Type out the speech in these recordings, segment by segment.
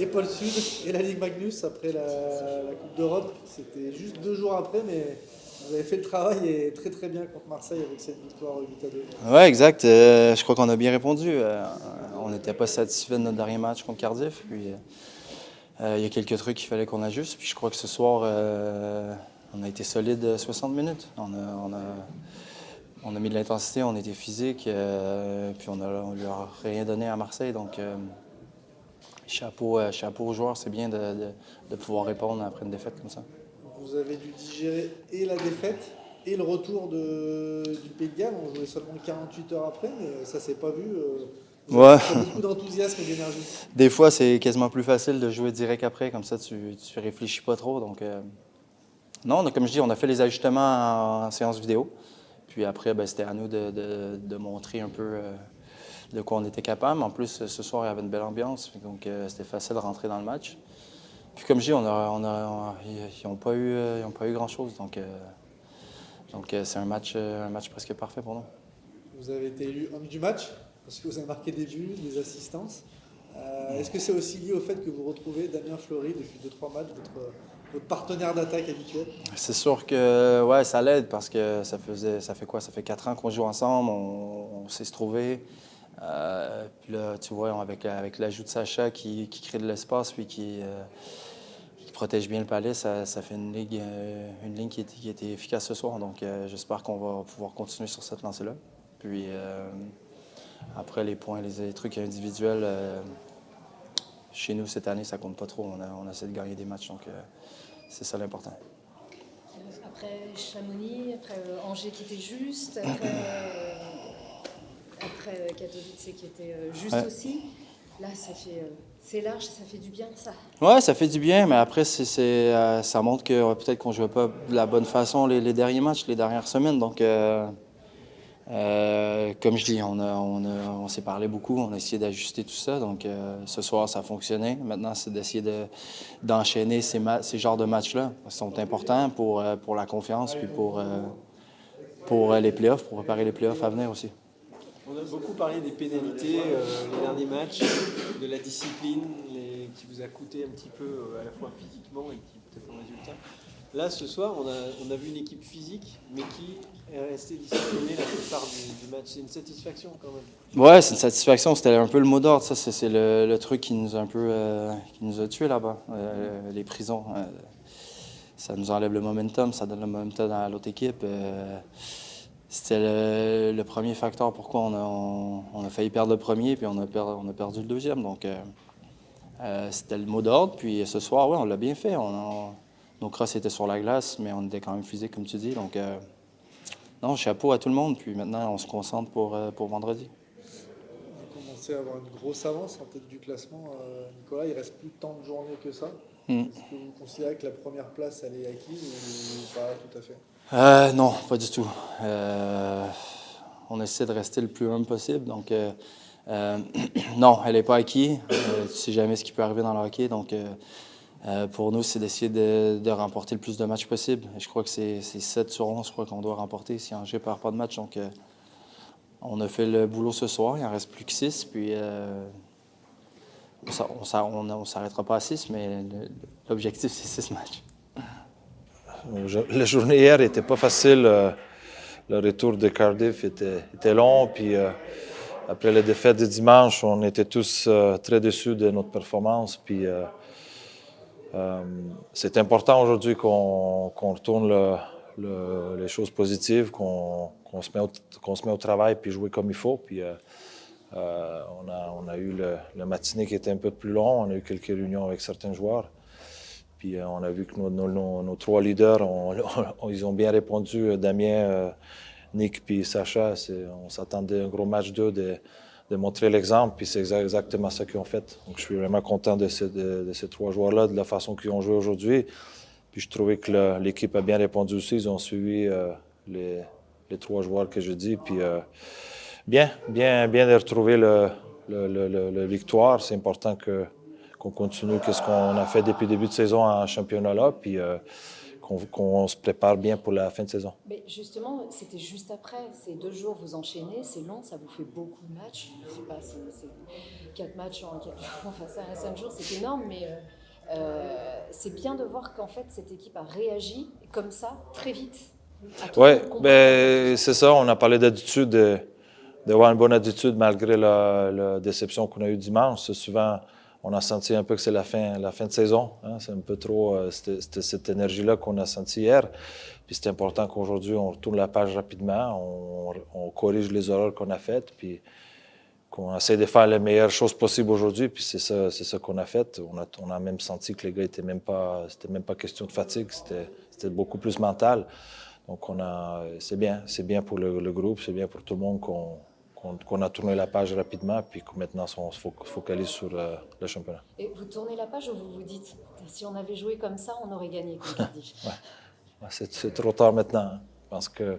et Pôle Sud et la Ligue Magnus après la Coupe d'Europe. C'était juste 2 jours après, mais vous avez fait le travail et très très bien contre Marseille avec cette victoire 8-2. Ouais, exact. Je crois qu'on a bien répondu. On n'était pas satisfait de notre dernier match contre Cardiff. Puis il y a quelques trucs qu'il fallait qu'on ajuste. Puis je crois que ce soir, on a été solide 60 minutes. On a mis de l'intensité, on était physique, puis on lui a rien donné à Marseille. Donc chapeau aux joueurs, c'est bien de pouvoir répondre après une défaite comme ça. Vous avez dû digérer et la défaite et le retour du Pays de Galles. On jouait seulement 48 heures après, mais ça s'est pas vu. Vous avez Ouais. montré beaucoup d'enthousiasme et d'énergie. Des fois, c'est quasiment plus facile de jouer direct après, comme ça tu réfléchis pas trop. Donc, non, comme je dis, on a fait les ajustements en séance vidéo. Puis après, ben, c'était à nous de montrer un peu de quoi on était capable. En plus, ce soir, il y avait une belle ambiance, donc c'était facile de rentrer dans le match. Puis comme je dis, ils n'ont pas eu grand-chose. Donc c'est un match presque parfait pour nous. Vous avez été élu homme du match parce que vous avez marqué des buts, des assistances. Est-ce que c'est aussi lié au fait que vous retrouvez Damien Fleury depuis 2-3 matchs, votre partenaire d'attaque habituel? C'est sûr que ouais, ça l'aide parce que ça fait quoi? Ça fait 4 ans qu'on joue ensemble, on sait se trouver. Puis là, tu vois, avec l'ajout de Sacha qui crée de l'espace puis qui protège bien le palais, ça fait une ligne qui était efficace ce soir. Donc j'espère qu'on va pouvoir continuer sur cette lancée-là. Puis après les points, les trucs individuels, chez nous cette année, ça compte pas trop. On essaie de gagner des matchs, donc c'est ça l'important. Après Chamonix, après Angers qui était juste, après Katowice qui était juste Ouais. aussi. Là, c'est large, ça fait du bien, ça. Ouais, ça fait du bien, mais après, ça montre que peut-être qu'on ne jouait pas de la bonne façon les derniers matchs, les dernières semaines. Donc, comme je dis, on s'est parlé beaucoup, on a essayé d'ajuster tout ça. Donc, ce soir, ça a fonctionné. Maintenant, c'est d'essayer d'enchaîner ces genres de matchs-là. Ils sont importants pour la confiance, puis pour les playoffs, pour préparer les playoffs à venir aussi. On a beaucoup parlé des pénalités, les derniers matchs, de la discipline qui vous a coûté un petit peu à la fois physiquement et qui peut-être en résultat. Là, ce soir, on a vu une équipe physique, mais qui est restée disciplinée la plupart du match. C'est une satisfaction quand même. Ouais, c'est une satisfaction. C'était un peu le mot d'ordre. Ça, c'est le truc qui nous a un peu qui nous a tués là-bas. Les prisons. Ça nous enlève le momentum, ça donne le momentum à l'autre équipe. C'était le premier facteur pourquoi on a failli perdre le premier, puis on a perdu le deuxième. Donc, c'était le mot d'ordre. Puis ce soir, oui, on l'a bien fait. Nos crosses étaient sur la glace, mais on était quand même physique, comme tu dis. Donc, non, chapeau à tout le monde. Puis maintenant, on se concentre pour vendredi. Vous commencez à avoir une grosse avance en tête du classement, Nicolas. Il reste plus tant de journées que ça. Est-ce que vous considérez que la première place, elle est acquise ou pas tout à fait? Non, pas du tout. On essaie de rester le plus humble possible. Donc, non, elle n'est pas acquise. Tu sais jamais ce qui peut arriver dans le hockey. Donc, pour nous, c'est d'essayer de remporter le plus de matchs possible. Et je crois que c'est 7 sur 11 je crois, qu'on doit remporter si Angers ne perd pas de match. Donc, on a fait le boulot ce soir. Il en reste plus que 6. Puis, on ne s'arrêtera pas à 6, mais l'objectif, c'est 6 matchs. La journée hier n'était pas facile. Le retour de Cardiff était long. Puis après la défaite de dimanche, on était tous très déçus de notre performance. Puis c'est important aujourd'hui qu'on retourne les choses positives, qu'on se met au travail puis jouer comme il faut. Puis on a eu le matinée qui était un peu plus long. On a eu quelques réunions avec certains joueurs. Puis on a vu que nos 3 leaders, ils ont bien répondu. Damien, Nick puis Sacha, on s'attendait à un gros match d'eux, de montrer l'exemple. Puis c'est exactement ça qu'ils ont fait. Donc je suis vraiment content de ces 3 joueurs-là, de la façon qu'ils ont joué aujourd'hui. Puis je trouvais que l'équipe a bien répondu aussi. Ils ont suivi les 3 joueurs que je dis. Puis bien de retrouver le victoire. C'est important qu'on continue ce qu'on a fait depuis le début de saison en championnat-là, puis qu'on se prépare bien pour la fin de saison. Mais justement, c'était juste après. Ces 2 jours, vous enchaînez, c'est long, ça vous fait beaucoup de matchs. Je sais pas, c'est 4 matchs en 4 jours, enfin ça, 5 jours, c'est énorme, mais c'est bien de voir qu'en fait, cette équipe a réagi comme ça, très vite. Oui, ben, c'est ça. On a parlé d'attitude, d'avoir une bonne attitude malgré la déception qu'on a eue dimanche. C'est souvent, on a senti un peu que c'est la fin de saison. Hein. C'est un peu trop c'était cette énergie-là qu'on a senti hier. Puis c'est important qu'aujourd'hui, on retourne la page rapidement, on corrige les erreurs qu'on a faites, puis qu'on essaie de faire les meilleures choses possibles aujourd'hui. Puis c'est ça qu'on a fait. On a même senti que les gars c'était même pas question de fatigue, c'était beaucoup plus mental. Donc, c'est bien pour le groupe, c'est bien pour tout le monde qu'on a tourné la page rapidement, puis que maintenant on se focalise sur le championnat. Et vous tournez la page ou vous vous dites, si on avait joué comme ça, on aurait gagné contre Cardiff? Ouais, c'est trop tard maintenant. Hein. Je pense que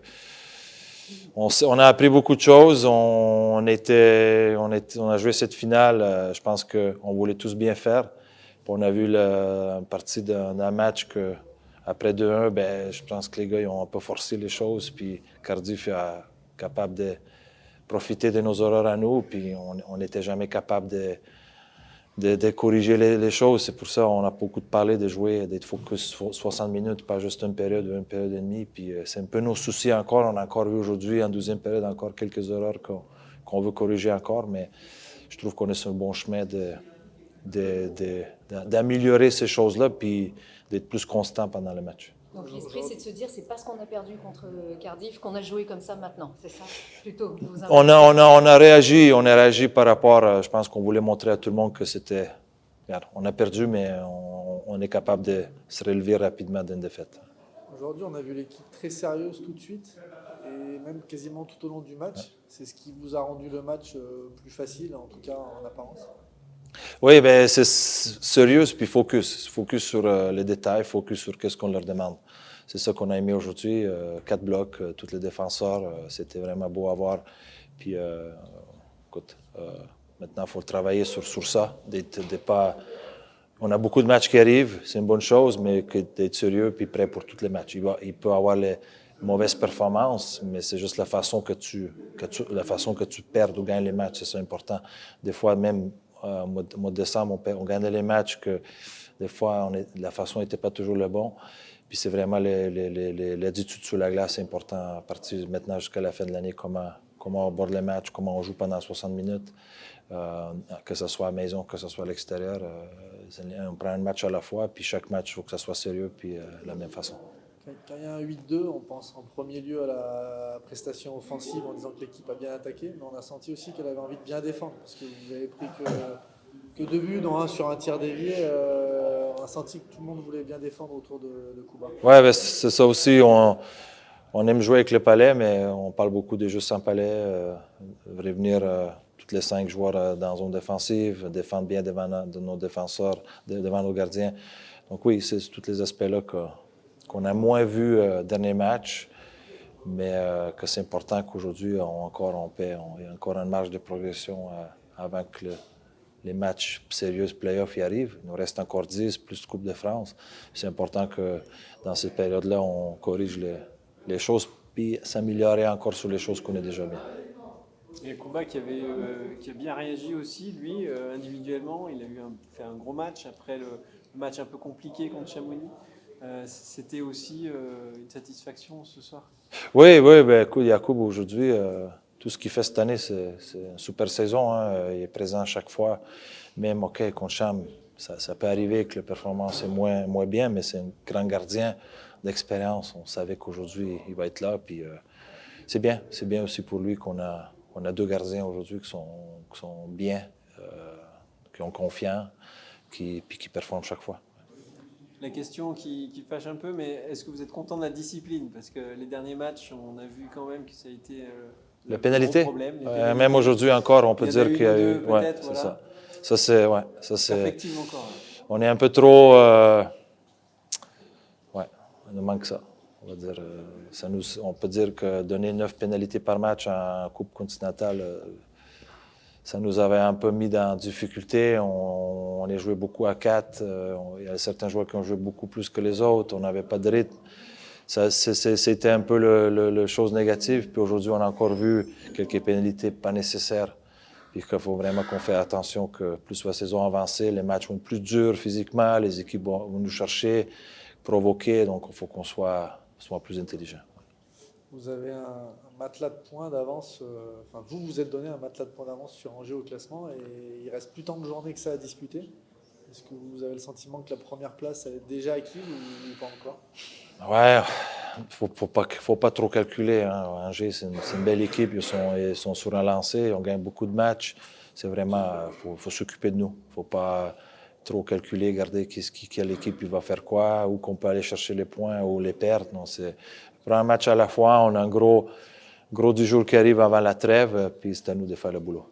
on a appris beaucoup de choses. On a joué cette finale. Je pense qu'on voulait tous bien faire. Puis on a vu une partie d'un match que. Après 2-1, ben, je pense que les gars ils ont un peu forcé les choses, puis Cardiff est capable de profiter de nos erreurs à nous, puis on n'était jamais capable de corriger les choses. C'est pour ça qu'on a beaucoup parlé de jouer, d'être focus 60 minutes, pas juste une période ou une période et demie. Puis c'est un peu nos soucis encore. On a encore vu aujourd'hui, en deuxième période, encore quelques erreurs qu'on veut corriger encore, mais je trouve qu'on est sur le bon chemin d'améliorer ces choses-là, puis d'être plus constant pendant le match. Donc l'esprit, c'est de se dire, c'est parce qu'on a perdu contre Cardiff qu'on a joué comme ça maintenant, c'est ça? Plutôt. On a réagi par rapport, je pense qu'on voulait montrer à tout le monde que c'était, regarde, on a perdu, mais on est capable de se relever rapidement d'une défaite. Aujourd'hui, on a vu l'équipe très sérieuse tout de suite, et même quasiment tout au long du match. C'est ce qui vous a rendu le match plus facile, en tout cas en apparence. Oui, ben c'est sérieux puis focus. Focus sur les détails, focus sur ce qu'on leur demande. C'est ça qu'on a aimé aujourd'hui. 4 blocs, tous les défenseurs, c'était vraiment beau à voir. Puis, écoute, maintenant, il faut travailler sur ça. On a beaucoup de matchs qui arrivent, c'est une bonne chose, mais d'être sérieux puis prêt pour tous les matchs. Il peut avoir les mauvaises performances, mais c'est juste la façon que tu perds ou gagnes les matchs, c'est ça important. Des fois, même au mois de décembre, on gagnait les matchs que des fois, la façon n'était pas toujours le bon. Puis c'est vraiment l'attitude sur la glace, c'est important à partir maintenant jusqu'à la fin de l'année, comment on aborde les matchs, comment on joue pendant 60 minutes, que ce soit à la maison, que ce soit à l'extérieur. On prend un match à la fois, puis chaque match, il faut que ça soit sérieux, puis de la même façon. Quand il y a un 8-2, on pense en premier lieu à la prestation offensive en disant que l'équipe a bien attaqué, mais on a senti aussi qu'elle avait envie de bien défendre, parce que vous avez pris que 2 buts, dont un sur un tir dévié. On a senti que tout le monde voulait bien défendre autour de Cuba. Oui, ben c'est ça aussi. On aime jouer avec le palais, mais on parle beaucoup des jeux sans palais. Revenir tous les 5 joueurs dans zone défensive, défendre bien devant nos défenseurs, devant nos gardiens. Donc oui, c'est tous les aspects-là qu'on a moins vu dernier match, mais que c'est important qu'aujourd'hui, il y a encore une marge de progression avant que les matchs sérieux play-off y arrivent. Il nous reste encore 10, plus Coupe de France. C'est important que dans cette période-là, on corrige les choses puis s'améliorer encore sur les choses qu'on est déjà bien. Il y a Cuba qui a bien réagi aussi, lui, individuellement. Il a fait un gros match après le match un peu compliqué contre Chamonix. C'était aussi une satisfaction ce soir? Oui, ben, écoute, Yacoub, aujourd'hui, tout ce qu'il fait cette année, c'est une super saison. Hein. Il est présent chaque fois. Même, OK, contre Cham, ça peut arriver que la performance est moins bien, mais c'est un grand gardien d'expérience. On savait qu'aujourd'hui, il va être là. Puis c'est bien. C'est bien aussi pour lui qu'on a 2 gardiens aujourd'hui qui sont bien, qui ont confiance, puis qui performent chaque fois. La question qui fâche un peu, mais est-ce que vous êtes content de la discipline? Parce que les derniers matchs, on a vu quand même que ça a été la pénalité. Problème. Même aujourd'hui encore, on peut dire qu'il y a eu. Ouais, c'est voilà. ça. Ça c'est. Perfectible encore. Ouais. On est un peu trop. Il nous manque ça. On va dire. On peut dire que donner 9 pénalités par match en Coupe continentale, ça nous avait un peu mis dans difficulté. On a joué beaucoup à 4. Il y a certains joueurs qui ont joué beaucoup plus que les autres. On n'avait pas de rythme. C'était un peu le chose négative. Puis aujourd'hui, on a encore vu quelques pénalités pas nécessaires. Puis qu'il faut vraiment qu'on fasse attention que plus la saison avance, les matchs vont être plus durs physiquement, les équipes vont nous chercher, provoquer. Donc, il faut qu'on soit plus intelligent. Vous avez un matelas de points d'avance, vous êtes donné un matelas de points d'avance sur Angers au classement et il reste plus tant de journées que ça à disputer. Est-ce que vous avez le sentiment que la première place elle est déjà acquise ou pas encore? Ouais, faut pas trop calculer. Hein. Angers, c'est une belle équipe, ils sont sur un lancé, on gagne beaucoup de matchs. C'est vraiment, faut s'occuper de nous. Faut pas trop calculer, regarder quelle équipe il va faire quoi, où qu'on peut aller chercher les points ou les perdre. Non, c'est prendre un match à la fois. On a un gros 10 jours qui arrive avant la trêve, puis c'est à nous de faire le boulot.